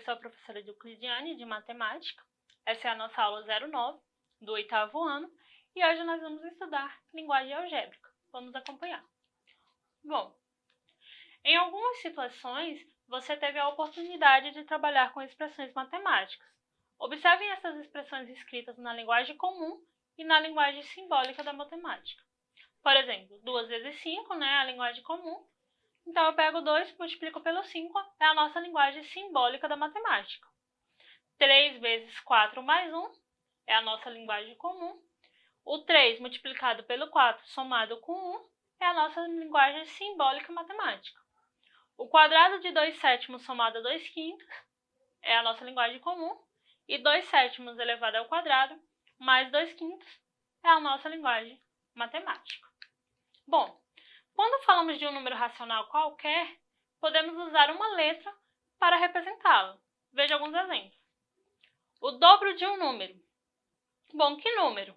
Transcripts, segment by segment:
sou a professora Euclidiane, de Matemática. Essa é a nossa aula 09, do 8º ano, e hoje nós vamos estudar linguagem algébrica. Vamos acompanhar. Bom, em algumas situações, você teve a oportunidade de trabalhar com expressões matemáticas. Observem essas expressões escritas na linguagem comum e na linguagem simbólica da matemática. Por exemplo, 2 vezes 5, a linguagem comum. Então, eu pego 2, multiplico pelo 5, é a nossa linguagem simbólica da matemática. 3 vezes 4 mais 1 é a nossa linguagem comum. O 3 multiplicado pelo 4 somado com 1 é a nossa linguagem simbólica matemática. O quadrado de 2 sétimos somado a 2 quintos é a nossa linguagem comum. E 2 sétimos elevado ao quadrado mais 2 quintos é a nossa linguagem matemática. Bom, quando falamos de um número racional qualquer, podemos usar uma letra para representá-lo. Veja alguns exemplos. O dobro de um número. Bom, que número?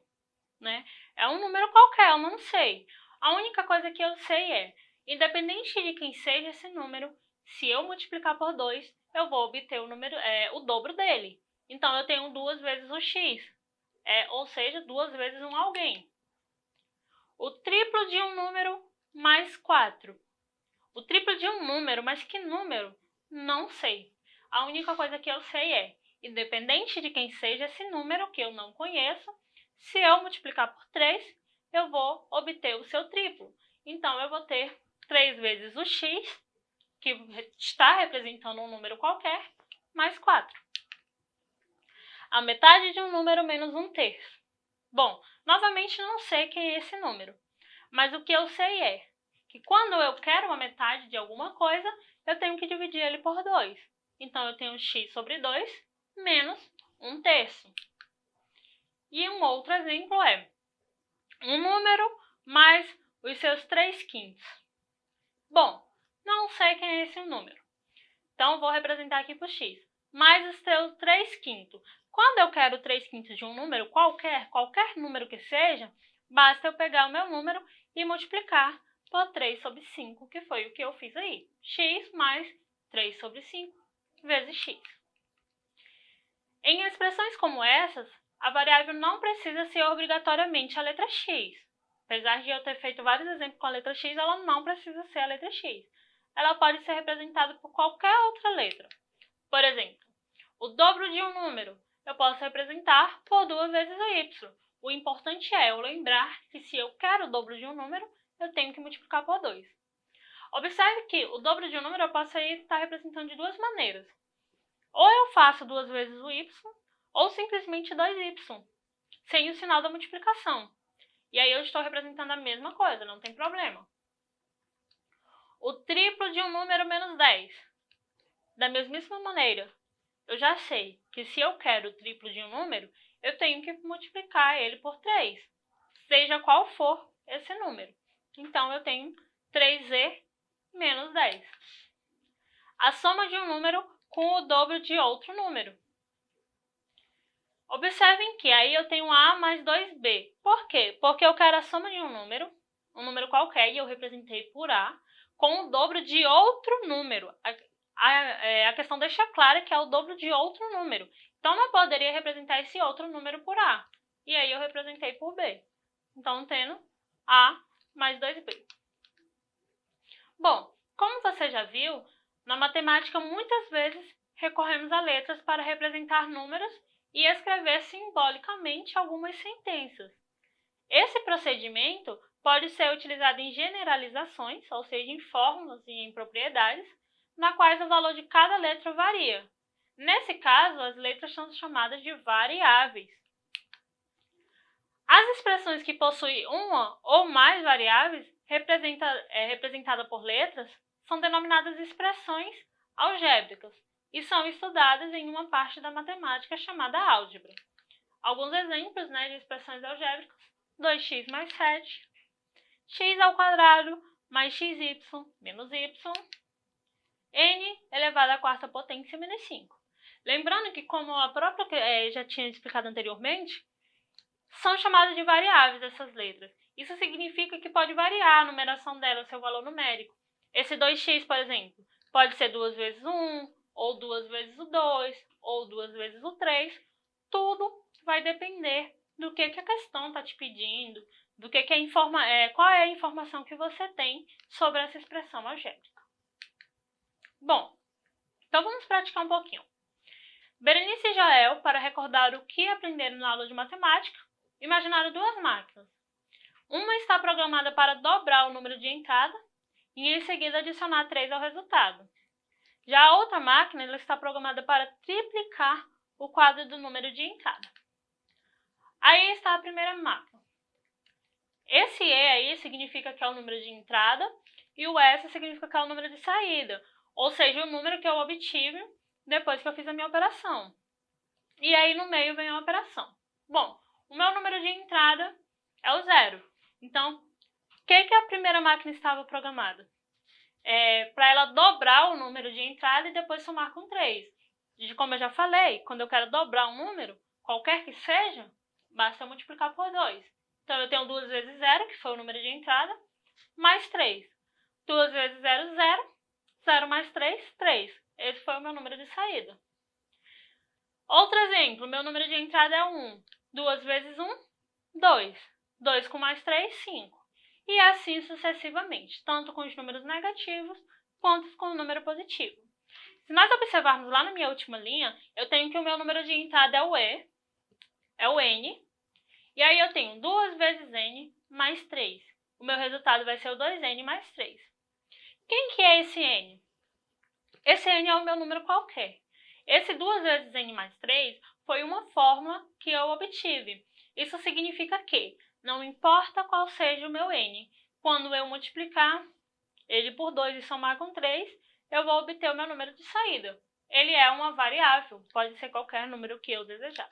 É um número qualquer, eu não sei. A única coisa que eu sei é, independente de quem seja esse número, se eu multiplicar por 2, eu vou obter o dobro dele. Então, eu tenho 2 vezes o x, ou seja, 2 vezes um alguém. O triplo de um número mais 4. O triplo de um número, mas que número? Não sei. A única coisa que eu sei é, independente de quem seja esse número que eu não conheço, se eu multiplicar por 3, eu vou obter o seu triplo. Então, eu vou ter 3 vezes o x, que está representando um número qualquer, mais 4. A metade de um número menos 1/3. Bom, novamente não sei quem é esse número, mas o que eu sei é que quando eu quero uma metade de alguma coisa, eu tenho que dividir ele por 2. Então, eu tenho x sobre 2 menos 1/3. E um outro exemplo é um número mais os seus 3 quintos. Bom, não sei quem é esse número. Então, vou representar aqui por x. Mais os seus 3 quintos. Quando eu quero 3 quintos de um número qualquer número que seja, basta eu pegar o meu número e multiplicar por 3 sobre 5, que foi o que eu fiz aí. X mais 3 sobre 5 vezes x. Em expressões como essas, a variável não precisa ser obrigatoriamente a letra x. Apesar de eu ter feito vários exemplos com a letra x, ela não precisa ser a letra x. Ela pode ser representada por qualquer outra letra. Por exemplo, o dobro de um número eu posso representar por 2 vezes o y. O importante é eu lembrar que se eu quero o dobro de um número, eu tenho que multiplicar por 2. Observe que o dobro de um número eu posso estar representando de duas maneiras. Ou eu faço 2 vezes o y, ou simplesmente 2y, sem o sinal da multiplicação. E aí eu estou representando a mesma coisa, não tem problema. O triplo de um número menos 10. Da mesmíssima maneira, eu já sei que se eu quero o triplo de um número, eu tenho que multiplicar ele por 3, seja qual for esse número. Então, eu tenho 3z menos 10. A soma de um número com o dobro de outro número. Observem que aí eu tenho a mais 2b. Por quê? Porque eu quero a soma de um número qualquer, e eu representei por a, com o dobro de outro número. A questão deixa clara que é o dobro de outro número. Então, não poderia representar esse outro número por a. E aí, eu representei por b. Então, tendo a mais 2b. Bom, como você já viu, na matemática, muitas vezes, recorremos a letras para representar números e escrever simbolicamente algumas sentenças. Esse procedimento pode ser utilizado em generalizações, ou seja, em fórmulas e em propriedades, na quais o valor de cada letra varia. Nesse caso, as letras são chamadas de variáveis. As expressões que possuem uma ou mais variáveis, representada por letras, são denominadas expressões algébricas e são estudadas em uma parte da matemática chamada álgebra. Alguns exemplos de expressões algébricas: 2x mais 7, x ao quadrado mais xy menos y, n elevado à quarta potência menos 5. Lembrando que, como a própria já tinha explicado anteriormente, são chamadas de variáveis essas letras. Isso significa que pode variar a numeração dela, o seu valor numérico. Esse 2x, por exemplo, pode ser 2 vezes 1, ou 2 vezes o 2, ou 2 vezes o 3. Tudo vai depender do que a questão está te pedindo, do que qual é a informação que você tem sobre essa expressão algébrica. Bom, então vamos praticar um pouquinho. Berenice e Joel, para recordar o que aprenderam na aula de matemática, imaginaram duas máquinas. Uma está programada para dobrar o número de entrada e em seguida adicionar 3 ao resultado. Já a outra máquina ela está programada para triplicar o quadro do número de entrada. Aí está a primeira máquina. Esse E aí significa que é o número de entrada e o S significa que é o número de saída, ou seja, o número que eu obtive depois que eu fiz a minha operação. E aí no meio vem a operação. Bom, o meu número de entrada é o 0. Então, o que a primeira máquina estava programada? Para ela dobrar o número de entrada e depois somar com 3. Como eu já falei, quando eu quero dobrar um número, qualquer que seja, basta eu multiplicar por 2. Então, eu tenho 2 vezes 0, que foi o número de entrada, mais 3. 2 vezes 0, 0. 0 mais 3, 3. Esse foi o meu número de saída. Outro exemplo, meu número de entrada é 1. 2 vezes 1, 2. 2 com mais 3, 5. E assim sucessivamente, tanto com os números negativos quanto com o número positivo. Se nós observarmos lá na minha última linha, eu tenho que o meu número de entrada é o E, é o N, e aí eu tenho 2 vezes N mais 3. O meu resultado vai ser o 2N mais 3. Quem que é esse N? Esse N é o meu número qualquer. Esse 2 vezes N mais 3 foi uma fórmula que eu obtive. Isso significa que não importa qual seja o meu N, quando eu multiplicar ele por 2 e somar com 3, eu vou obter o meu número de saída. Ele é uma variável, pode ser qualquer número que eu desejar.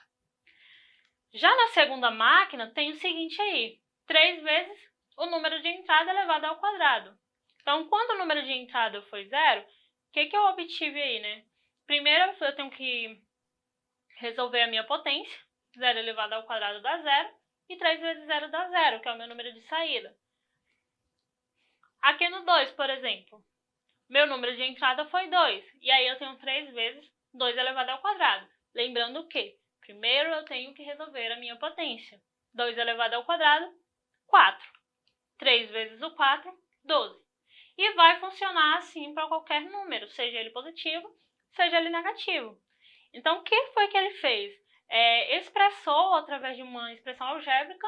Já na segunda máquina, tem o seguinte aí, 3 vezes o número de entrada elevado ao quadrado. Então, quando o número de entrada foi 0, o que eu obtive aí, né? Primeiro, eu tenho que resolver a minha potência. 0 elevado ao quadrado dá 0. E 3 vezes 0 dá 0, que é o meu número de saída. Aqui no 2, por exemplo, meu número de entrada foi 2. E aí eu tenho 3 vezes 2 elevado ao quadrado. Lembrando que, primeiro eu tenho que resolver a minha potência. 2 elevado ao quadrado, 4. 3 vezes o 4, 12. E vai funcionar assim para qualquer número, seja ele positivo, seja ele negativo. Então, o que foi que ele fez? Expressou, através de uma expressão algébrica,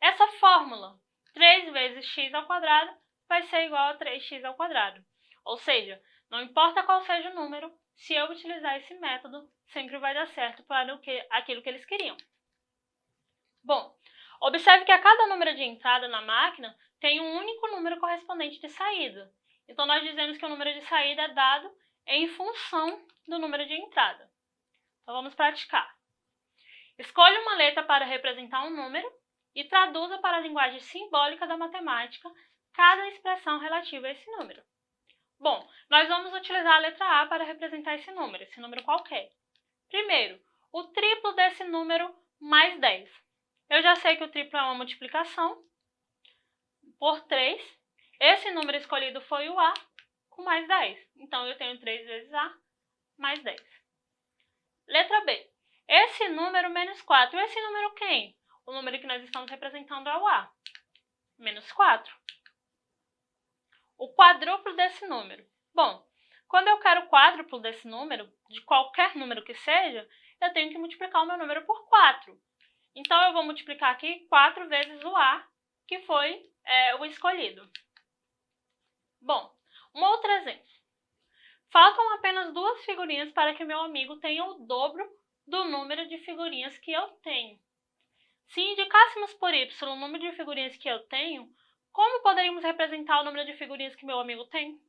essa fórmula. 3 vezes x ao quadrado vai ser igual a 3x ao quadrado. Ou seja, não importa qual seja o número, se eu utilizar esse método, sempre vai dar certo para aquilo que eles queriam. Bom, observe que a cada número de entrada na máquina tem um único número correspondente de saída. Então, nós dizemos que o número de saída é dado em função do número de entrada. Então, vamos praticar. Escolha uma letra para representar um número e traduza para a linguagem simbólica da matemática cada expressão relativa a esse número. Bom, nós vamos utilizar a letra A para representar esse número qualquer. Primeiro, o triplo desse número mais 10. Eu já sei que o triplo é uma multiplicação por 3. Esse número escolhido foi o A com mais 10. Então, eu tenho 3 vezes A mais 10. Letra B. Esse número menos 4. Esse número quem? O número que nós estamos representando é o A. Menos 4. O quadrúplo desse número. Bom, quando eu quero o quádruplo desse número, de qualquer número que seja, eu tenho que multiplicar o meu número por 4. Então, eu vou multiplicar aqui 4 vezes o A, que foi o escolhido. Bom, um outro exemplo. Faltam apenas 2 figurinhas para que meu amigo tenha o dobro do número de figurinhas que eu tenho. Se indicássemos por y o número de figurinhas que eu tenho, como poderíamos representar o número de figurinhas que meu amigo tem?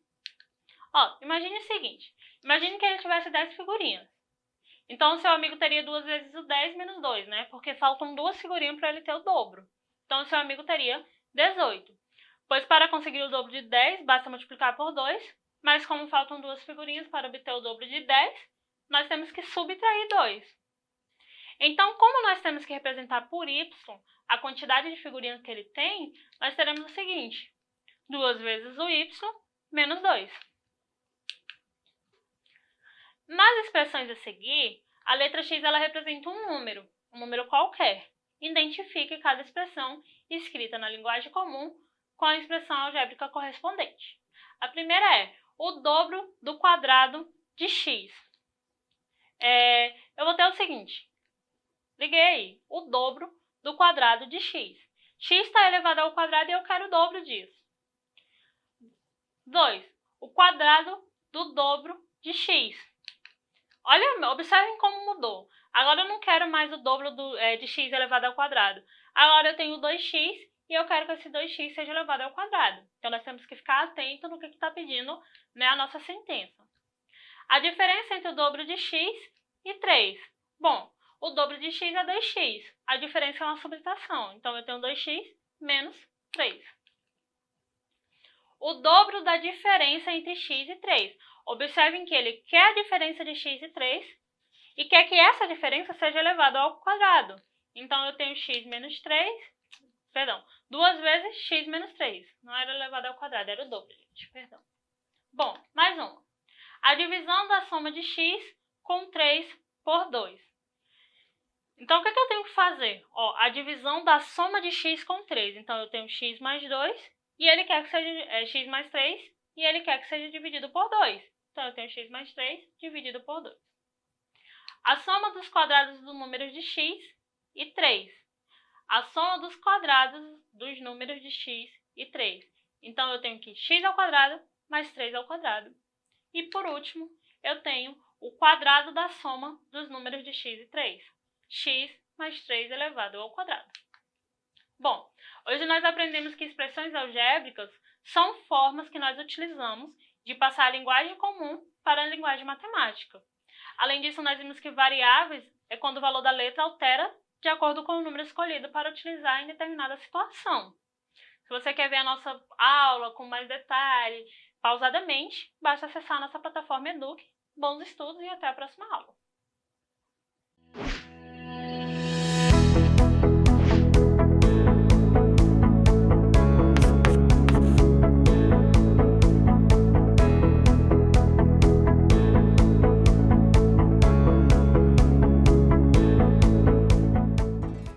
Imagine o seguinte, imagine que ele tivesse 10 figurinhas. Então, seu amigo teria 2 vezes o 10 menos 2, né? Porque faltam 2 figurinhas para ele ter o dobro. Então, seu amigo teria 18. Pois para conseguir o dobro de 10, basta multiplicar por 2, mas como faltam 2 figurinhas para obter o dobro de 10, nós temos que subtrair 2. Então, como nós temos que representar por y a quantidade de figurinhas que ele tem, nós teremos o seguinte, 2 vezes o y menos 2. Nas expressões a seguir, a letra x ela representa um número qualquer. Identifique cada expressão escrita na linguagem comum com a expressão algébrica correspondente. A primeira é o dobro do quadrado de x. Eu vou ter o seguinte, liguei aí, o dobro do quadrado de x. X está elevado ao quadrado e eu quero o dobro disso. 2. O quadrado do dobro de x. Olha, observem como mudou. Agora eu não quero mais o dobro de x elevado ao quadrado. Agora eu tenho 2x e eu quero que esse 2x seja elevado ao quadrado. Então nós temos que ficar atento no que está pedindo, né, a nossa sentença. A diferença entre o dobro de x e 3. Bom, o dobro de x é 2x. A diferença é uma subtração. Então eu tenho 2x menos 3. O dobro da diferença entre x e 3. Observem que ele quer a diferença de x e 3 e quer que essa diferença seja elevada ao quadrado. Então, eu tenho x menos 3, perdão, 2 vezes x menos 3. Não era elevado ao quadrado, era o dobro, gente, perdão. Bom, mais uma. A divisão da soma de x com 3 por 2. Então, o que eu tenho que fazer? A divisão da soma de x com 3. Então, eu tenho x mais 2 e ele quer que seja x mais 3 e ele quer que seja dividido por 2. Então, eu tenho x mais 3 dividido por 2. A soma dos quadrados dos números de x e 3. A soma dos quadrados dos números de x e 3. Então, eu tenho que x ao quadrado mais 3 ao quadrado. E, por último, eu tenho o quadrado da soma dos números de x e 3. X mais 3 elevado ao quadrado. Bom, hoje nós aprendemos que expressões algébricas são formas que nós utilizamos de passar a linguagem comum para a linguagem matemática. Além disso, nós vimos que variáveis é quando o valor da letra altera de acordo com o número escolhido para utilizar em determinada situação. Se você quer ver a nossa aula com mais detalhe, pausadamente, basta acessar a nossa plataforma Eduque. Bons estudos e até a próxima aula!